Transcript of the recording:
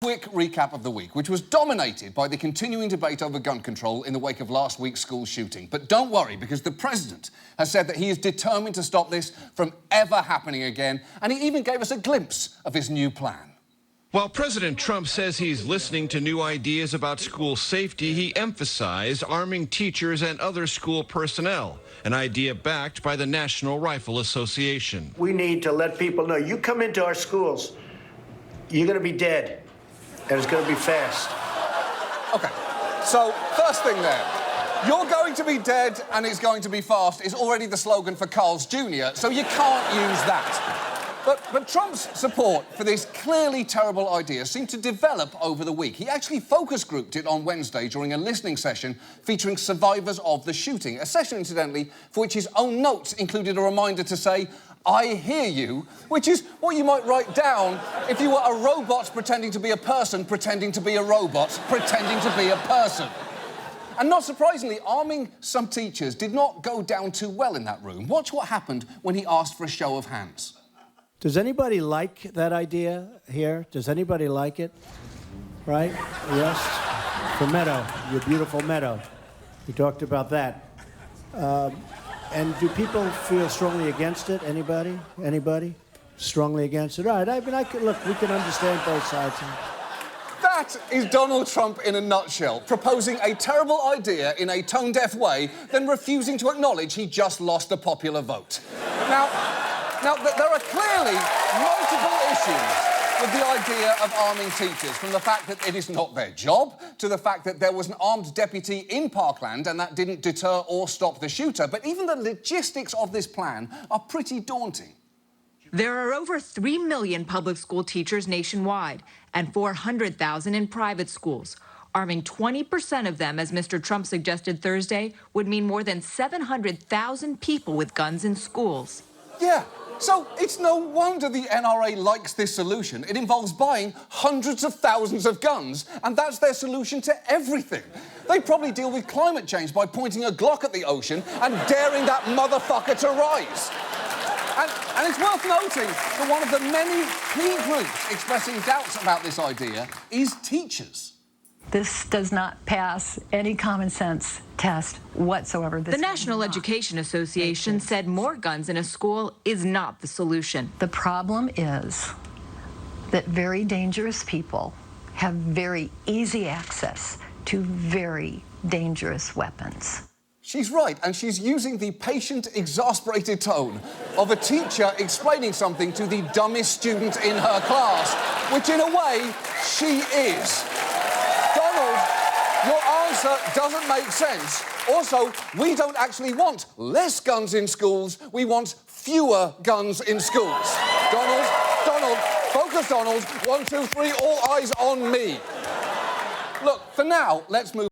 Quick recap of the week, which was dominated by the continuing debate over gun control in the wake of last week's school shooting. But don't worry, because the president has said that he is determined to stop this from ever happening again, and he even gave us a glimpse of his new plan. While President Trump says he's listening to new ideas about school safety, he emphasized arming teachers and other school personnel, an idea backed by the National Rifle Association. We need to let people know, you come into our schools, you're going to be dead. And it's going to be fast. OK, so first thing there. You're going to be dead and it's going to be fast is already the slogan for Carl's Jr., so you can't use that. But Trump's support for this clearly terrible idea seemed to develop over the week. He actually focus grouped it on Wednesday during a listening session featuring survivors of the shooting, a session, incidentally, for which his own notes included a reminder to say, "I hear you," which is what you might write down if you were a robot pretending to be a person, pretending to be a robot, pretending to be a person. And not surprisingly, arming some teachers did not go down too well in that room. Watch what happened when he asked for a show of hands. Does anybody like that idea here? Does anybody like it? Right? Yes? For Meadow, your beautiful Meadow. We talked about that. And do people feel strongly against it? Anybody? Anybody? Strongly against it? All right, I mean, look, we can understand both sides. That is Donald Trump in a nutshell, proposing a terrible idea in a tone-deaf way, then refusing to acknowledge he just lost the popular vote. Now, there are clearly multiple issues with the idea of arming teachers, from the fact that it is not their job, to the fact that there was an armed deputy in Parkland and that didn't deter or stop the shooter. But even the logistics of this plan are pretty daunting. There are over 3 million public school teachers nationwide and 400,000 in private schools. Arming 20% of them, as Mr. Trump suggested Thursday, would mean more than 700,000 people with guns in schools. Yeah. So it's no wonder the NRA likes this solution. It involves buying hundreds of thousands of guns, and that's their solution to everything. They probably deal with climate change by pointing a Glock at the ocean and daring that motherfucker to rise. And it's worth noting that one of the many key groups expressing doubts about this idea is teachers. This does not pass any common sense test whatsoever. The National Education Association said more guns in a school is not the solution. The problem is that very dangerous people have very easy access to very dangerous weapons. She's right, and she's using the patient, exasperated tone of a teacher explaining something to the dumbest student in her class, which, in a way, she is. Donald, your answer doesn't make sense. Also, we don't actually want less guns in schools. We want fewer guns in schools. Donald, focus, Donald. 1, 2, 3, all eyes on me. Look, for now, let's move